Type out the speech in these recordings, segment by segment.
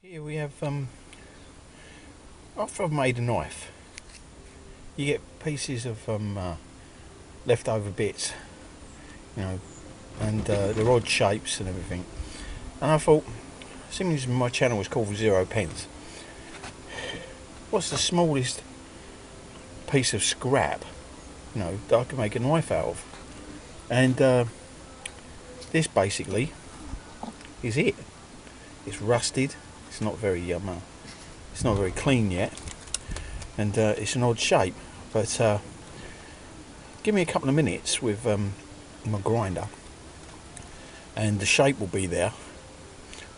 Here we have, after I've made a knife, you get pieces of leftover bits, you know, and they're odd shapes and everything. And I thought, seeing as my channel was called 0 pence, what's the smallest piece of scrap, you know, that I can make a knife out of? And this basically is it. It's rusted. It's not very clean yet, and it's an odd shape. But give me a couple of minutes with my grinder, and the shape will be there,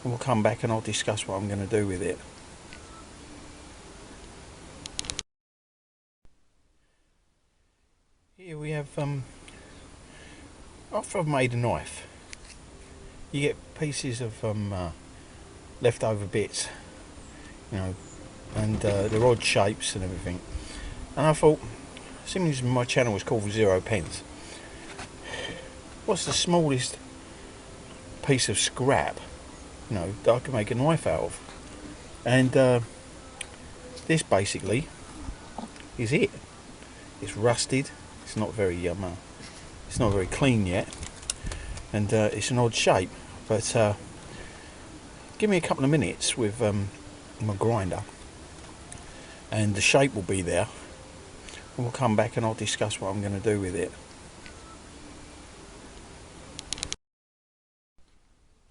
and we'll come back and I'll discuss what I'm going to do with it. Here we have, after I've made a knife, you get pieces of leftover bits, you know, and they're odd shapes and everything. And I thought, seeing as my channel was called 0 pence, what's the smallest piece of scrap, you know, that I can make a knife out of? And this basically is it. It's rusted. It's not very clean yet, and it's an odd shape. But give me a couple of minutes with my grinder, and the shape will be there, and we'll come back and I'll discuss what I'm going to do with it.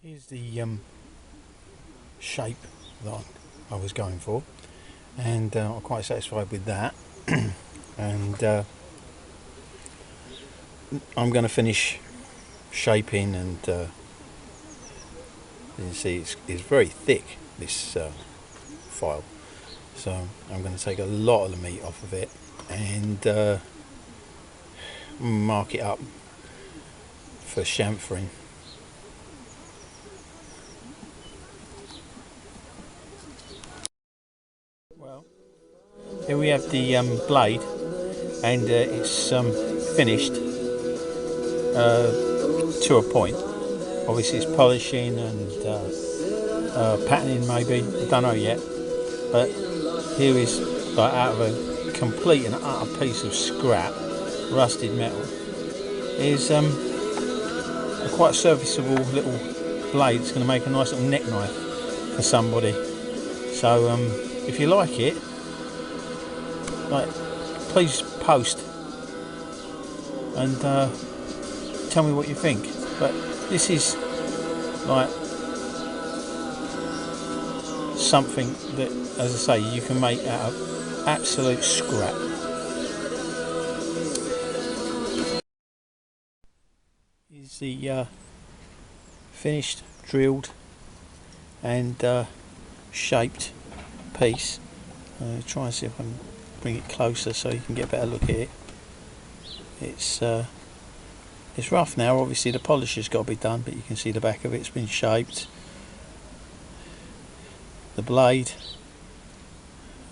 Here's the shape that I was going for, and I'm quite satisfied with that. And I'm going to finish shaping, and you can see it's very thick, this file, so I'm going to take a lot of the meat off of it and mark it up for chamfering. Well, here we have the blade, and it's finished to a point. Obviously it's polishing and patterning, maybe, I don't know yet, but here is, like, out of a complete and utter piece of scrap, rusted metal, is a quite serviceable little blade. It's going to make a nice little neck knife for somebody. So if you like it, like, please post and tell me what you think. But this is like something that, as I say, you can make out of absolute scrap. Here's the finished, drilled and shaped piece. Try and see if I can bring it closer so you can get a better look at it. It's rough now. Obviously the polish has got to be done, but you can see the back of it's been shaped. The blade,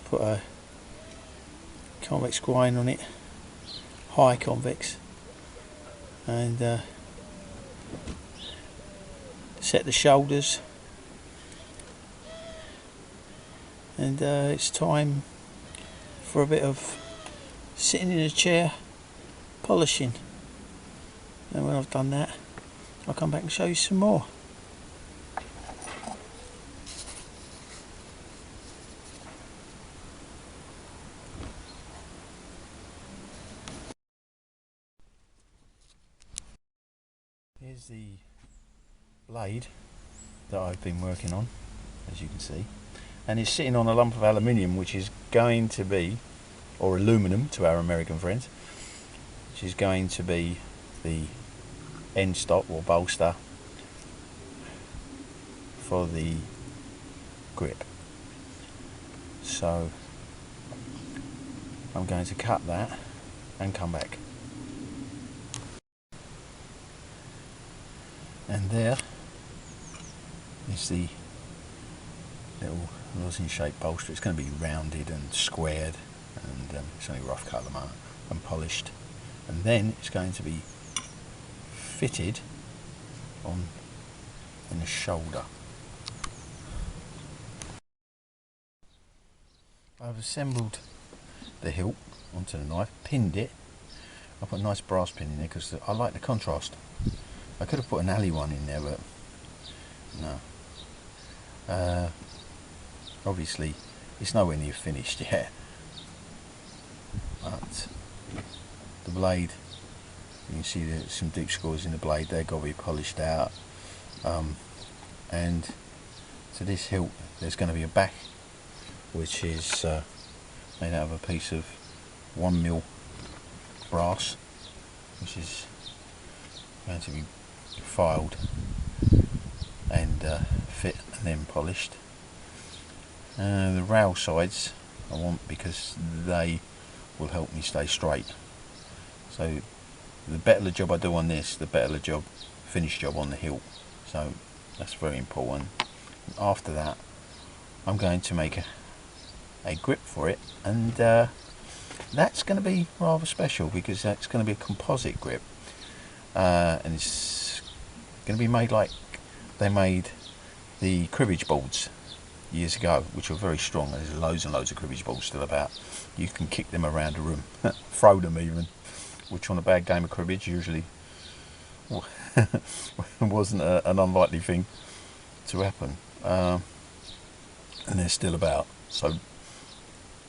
put a convex grind on it, high convex, and set the shoulders, and it's time for a bit of sitting in a chair polishing. And when I've done that, I'll come back and show you some more. Here's the blade that I've been working on, as you can see, and it's sitting on a lump of aluminium, which is going to be, or aluminum to our American friends, which is going to be the end stop or bolster for the grip. So I'm going to cut that and come back. And there is the little rosin shaped bolster. It's going to be rounded and squared, and it's only rough cut at the moment, and polished, and then it's going to be fitted on in the shoulder. I've assembled the hilt onto the knife, pinned it. I put a nice brass pin in there because I like the contrast. I could have put an alley one in there, but no. Obviously it's nowhere near finished yet, but the blade, you can see there's some deep scores in the blade. They've got to be polished out, and to this hilt there's going to be a back which is made out of a piece of 1mm brass, which is going to be filed and fit and then polished. The rail sides I want because they will help me stay straight. So the better the job I do on this, the better the finished job on the hilt. So that's very important. After that, I'm going to make a grip for it, and that's going to be rather special because that's going to be a composite grip, and it's going to be made like they made the cribbage boards years ago, which were very strong. There's loads and loads of cribbage boards still about. You can kick them around the room, throw them even, which on a bad game of cribbage usually wasn't an unlikely thing to happen, and they're still about. So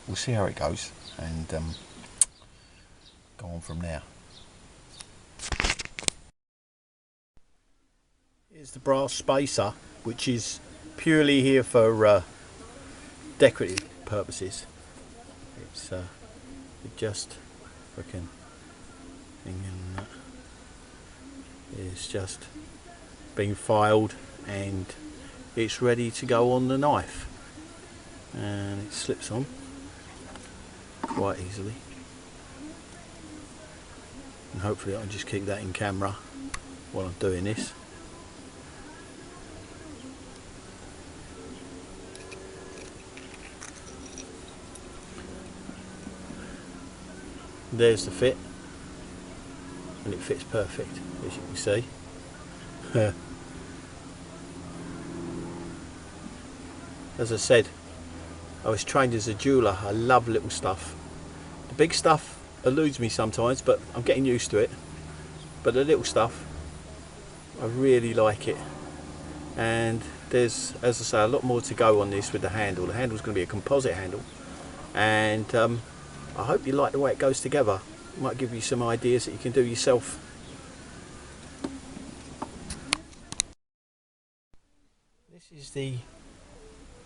we'll see how it goes and go on from there. Here's the brass spacer, which is purely here for decorative purposes. It's just freaking thing, and it's just been filed and it's ready to go on the knife, and it slips on quite easily, and hopefully I can just keep that in camera while I'm doing this. There's the fit, and it fits perfect, as you can see. As I said, I was trained as a jeweller. I love little stuff. The big stuff eludes me sometimes, but I'm getting used to it. But the little stuff, I really like it. And there's, as I say, a lot more to go on this with the handle. The handle's going to be a composite handle, and I hope you like the way it goes together. It might give you some ideas that you can do yourself. This is the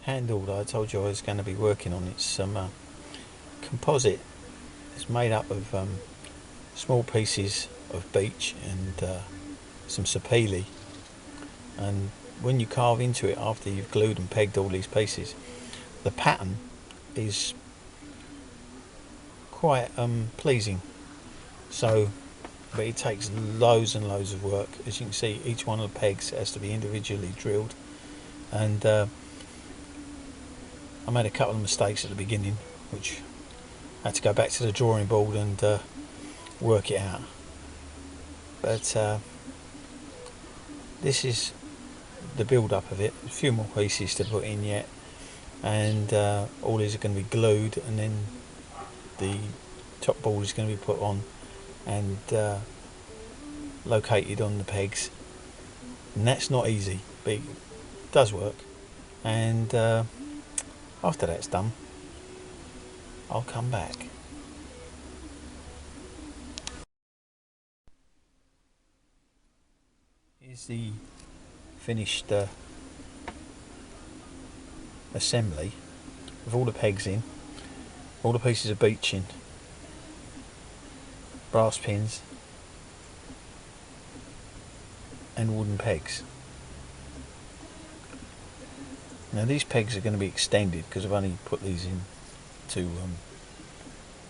handle that I told you I was going to be working on. It's composite. It's made up of small pieces of beech and some sapele, and when you carve into it after you've glued and pegged all these pieces, the pattern is quite pleasing. So, but it takes loads and loads of work. As you can see, each one of the pegs has to be individually drilled, and I made a couple of mistakes at the beginning, which I had to go back to the drawing board and work it out. But this is the build up of it. A few more pieces to put in yet, and all these are going to be glued, and then the top board is going to be put on and located on the pegs, and that's not easy, but it does work. And after that's done, I'll come back. Here's the finished assembly with all the pegs in, all the pieces of beech in, brass pins and wooden pegs. Now these pegs are going to be extended because I've only put these in to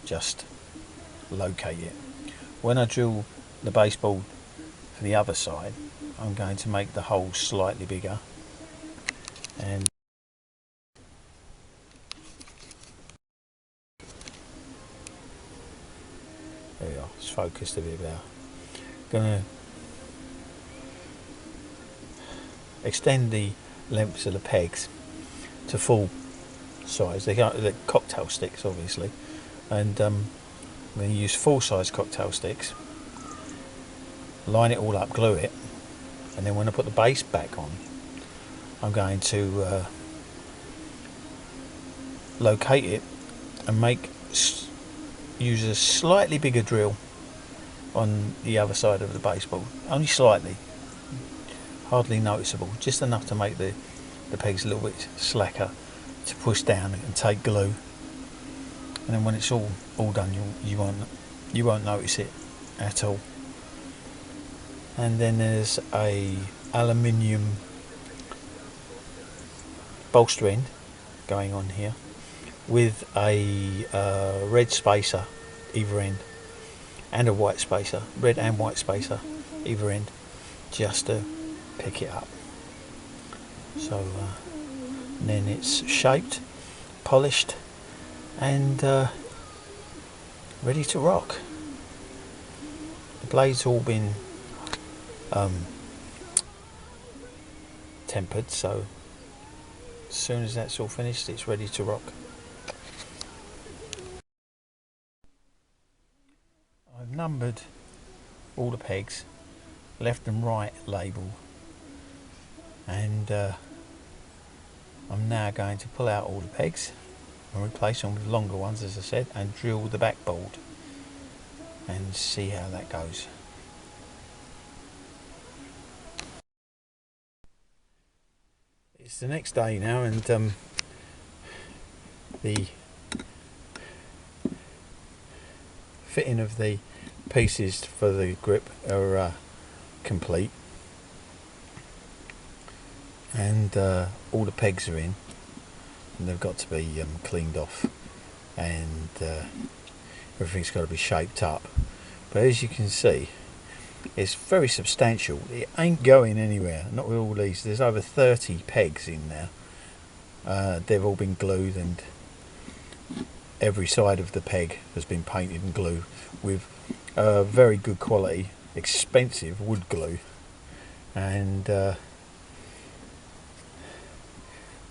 just locate it. When I drill the baseboard for the other side, I'm going to make the hole slightly bigger, and there we are, it's focused a bit better. Going to extend the lengths of the pegs to full size. They're cocktail sticks, obviously, and I'm going to use full-size cocktail sticks. Line it all up, glue it, and then when I put the base back on, I'm going to locate it and use a slightly bigger drill on the other side of the baseboard, only slightly, hardly noticeable, just enough to make the pegs a little bit slacker to push down and take glue. And then when it's all done, you won't notice it at all. And then there's a aluminium bolster end going on here with a red spacer either end and a white spacer, red and white spacer either end, just to pick it up. So then it's shaped, polished, and ready to rock. The blade's all been tempered, so as soon as that's all finished, it's ready to rock. I've numbered all the pegs, left and right label, and I'm now going to pull out all the pegs and replace them with longer ones, as I said, and drill the backboard and see how that goes. It's the next day now, and the fitting of the pieces for the grip are complete, and all the pegs are in, and they've got to be cleaned off, and everything's got to be shaped up. But as you can see, it's very substantial. It ain't going anywhere, not with all these. There's over 30 pegs in there. They've all been glued, and every side of the peg has been painted and glued with very good quality, expensive wood glue. And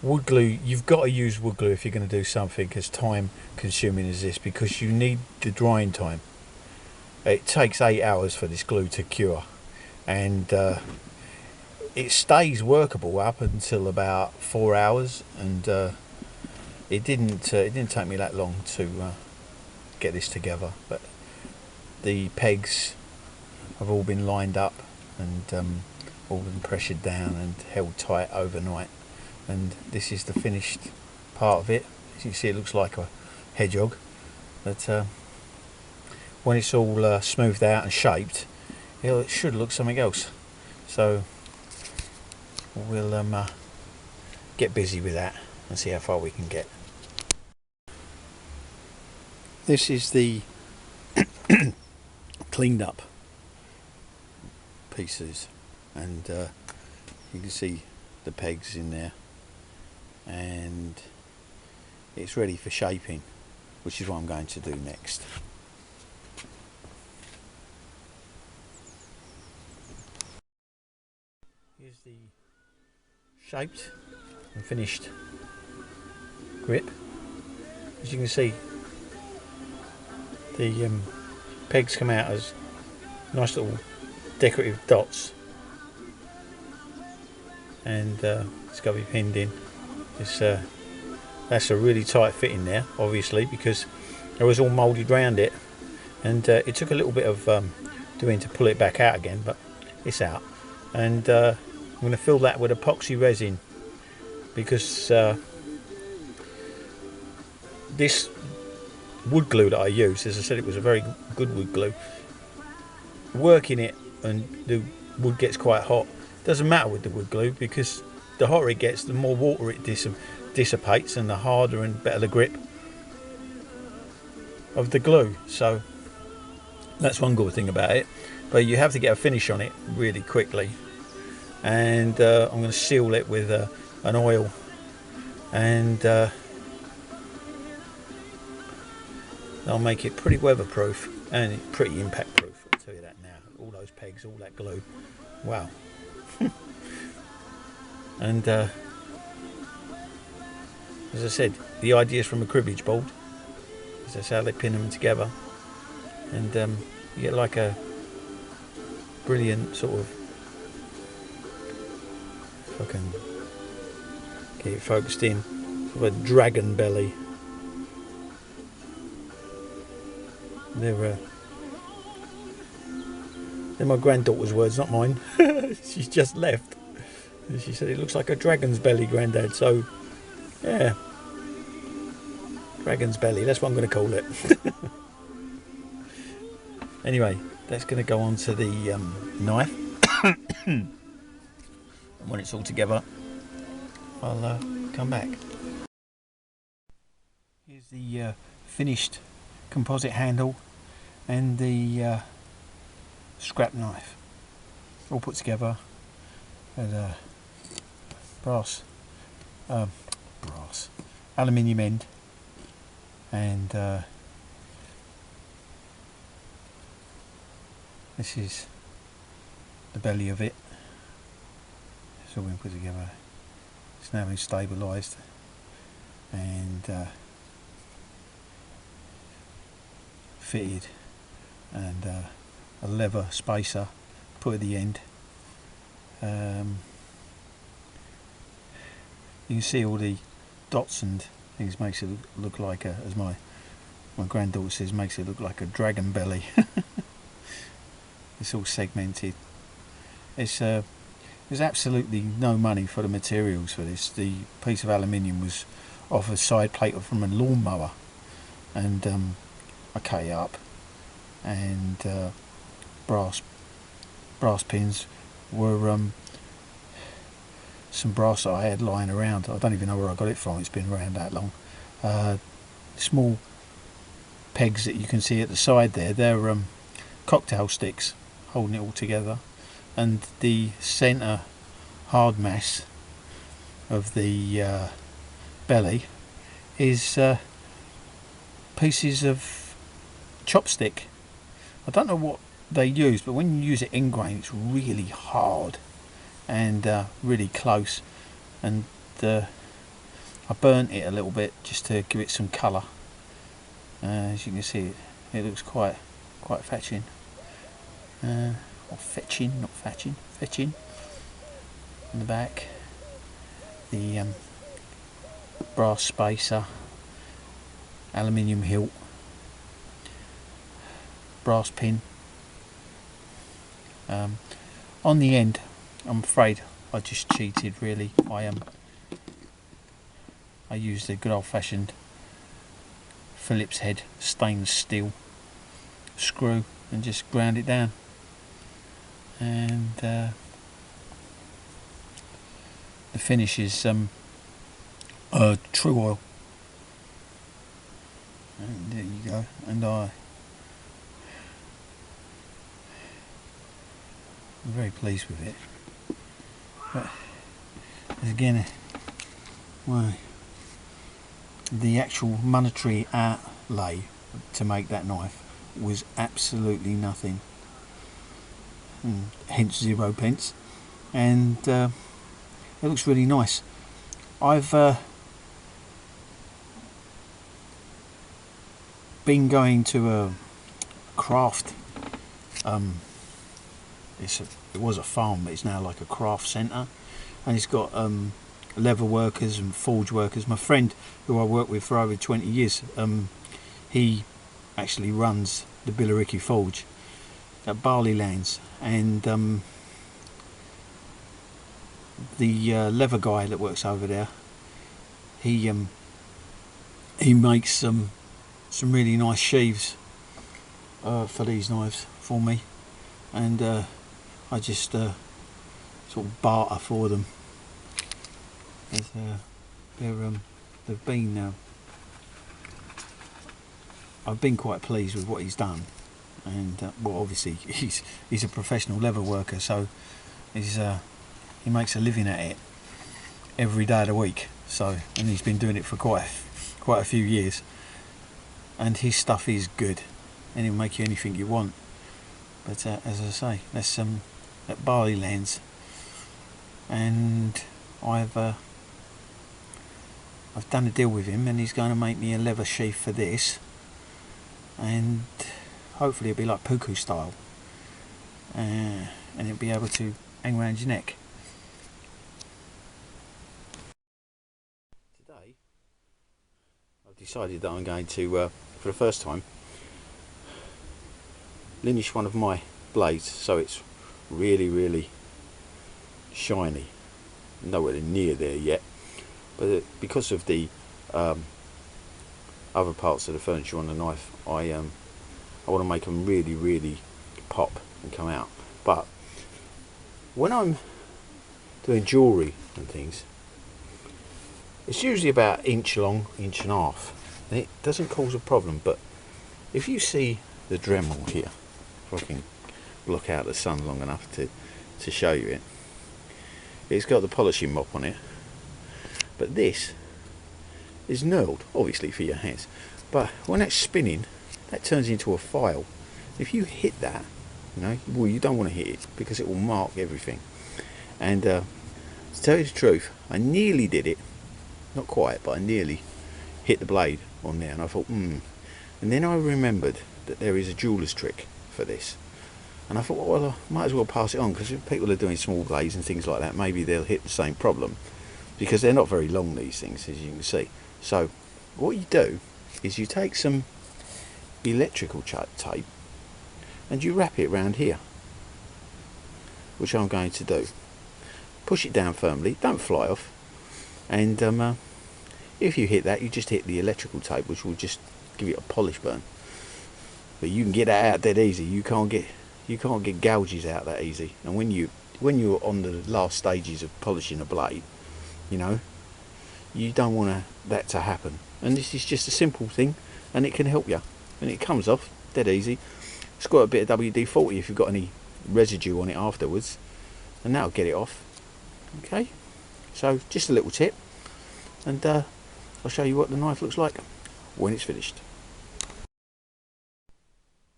wood glue, you've got to use wood glue if you're going to do something as time consuming as this, because you need the drying time. It takes 8 hours for this glue to cure, and it stays workable up until about 4 hours, and it didn't take me that long to get this together. But the pegs have all been lined up and all been pressured down and held tight overnight, and this is the finished part of it. As you can see, it looks like a hedgehog, but when it's all smoothed out and shaped, it should look something else. So we'll get busy with that and see how far we can get. This is the cleaned up pieces, and you can see the pegs in there, and it's ready for shaping, which is what I'm going to do next. Here's the shaped and finished grip. As you can see, the pegs come out as nice little decorative dots, and it's got to be pinned in. That's a really tight fit in there, obviously, because it was all moulded round it, and it took a little bit of doing to pull it back out again, but it's out. And I'm going to fill that with epoxy resin, because this wood glue that I used, as I said, it was a very good wood glue. Working it and the wood gets quite hot. Doesn't matter with the wood glue, because the hotter it gets, the more water it dissipates, and the harder and better the grip of the glue. So that's one good thing about it, but you have to get a finish on it really quickly. And I'm going to seal it with an oil, and I'll make it pretty weatherproof and pretty impact proof. I'll tell you that now. All those pegs, all that glue, wow. And as I said, the idea is from a cribbage board. That's how they pin them together, and you get like a brilliant sort of, if I can get it focused in, sort of a dragon belly. They're my granddaughter's words, not mine. She's just left. She said it looks like a dragon's belly, Grandad. So, yeah, dragon's belly. That's what I'm going to call it. Anyway, that's going to go on to the knife. And when it's all together, I'll come back. Here's the finished composite handle and the scrap knife, all put together with a brass aluminium end, and this is the belly of it. It's all been put together. It's now been stabilised, and fitted, and a leather spacer put at the end. You can see all the dots and things, makes it look like a, as my granddaughter says, makes it look like a dragon belly. It's all segmented. There's absolutely no money for the materials for this. The piece of aluminium was off a side plate from a lawnmower, and I cut it up, and brass pins were some brass that I had lying around. I don't even know where I got it from, it's been around that long. Small pegs that you can see at the side there, they're cocktail sticks holding it all together, and the centre hard mass of the belly is pieces of chopstick. I don't know what they use, but when you use it in grain, it's really hard and really close, and I burnt it a little bit just to give it some colour. As you can see, it looks quite fetching, or fetching, not fatching, fetching. In the back, the brass spacer, aluminium hilt, brass pin. On the end, I'm afraid I just cheated really. I used a good old-fashioned Phillips head stainless steel screw and just ground it down, and the finish is true oil, and there you go. And I'm very pleased with it. But again, the actual monetary outlay to make that knife was absolutely nothing, hence 0 pence, and it looks really nice. I've been going to a craft, it was a farm, but it's now like a craft centre, and it's got leather workers and forge workers. My friend, who I worked with for over 20 years, he actually runs the Billericay Forge at Barleylands, and the leather guy that works over there, he makes some really nice sheaths for these knives for me, and I just sort of barter for them. They've been I've been quite pleased with what he's done, and well, obviously he's a professional leather worker, so he makes a living at it every day of the week. So, and he's been doing it for quite a few years, and his stuff is good, and he'll make you anything you want. But as I say, that's at Barleylands, and I've I've done a deal with him, and he's going to make me a leather sheath for this, and hopefully it'll be like puku style, and it'll be able to hang around your neck. Today I've decided that I'm going to, for the first time, linish one of my blades so it's really shiny. Nowhere near there yet, but because of the other parts of the furniture on the knife, I want to make them really pop and come out. But when I'm doing jewellery and things, it's usually about inch long, inch and a half, and it doesn't cause a problem. But if you see the Dremel here, if I can block out the sun long enough to show you it, it's got the polishing mop on it, but this is knurled, obviously for your hands, but when it's spinning, that turns into a file. If you hit that, well, you don't want to hit it because it will mark everything. And to tell you the truth, I nearly did it, not quite, but I nearly hit the blade on there, and I thought, and then I remembered that there is a jeweler's trick for this. And I thought, well, I might as well pass it on, because if people are doing small blades and things like that, maybe they'll hit the same problem, because they're not very long, these things, as you can see. So what you do is you take some electrical tape and you wrap it around here, which I'm going to do. Push it down firmly, don't fly off, and if you hit that, you just hit the electrical tape, which will just give it a polish burn. But you can get that out dead easy. You can't get gouges out that easy. And when you're on the last stages of polishing a blade, you don't want that to happen. And this is just a simple thing, and it can help you. And it comes off dead easy. It's got a bit of WD-40 if you've got any residue on it afterwards, and that'll get it off. Okay, so just a little tip, and I'll show you what the knife looks like when it's finished.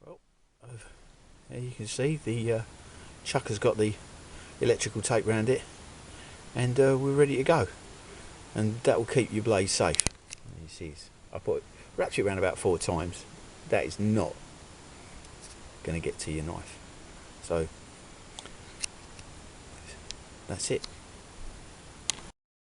Well, there you can see the chucker's got the electrical tape around it, and we're ready to go, and that will keep your blade safe. You see, I wrapped it around about 4 times. That is not going to get to your knife, so that's it.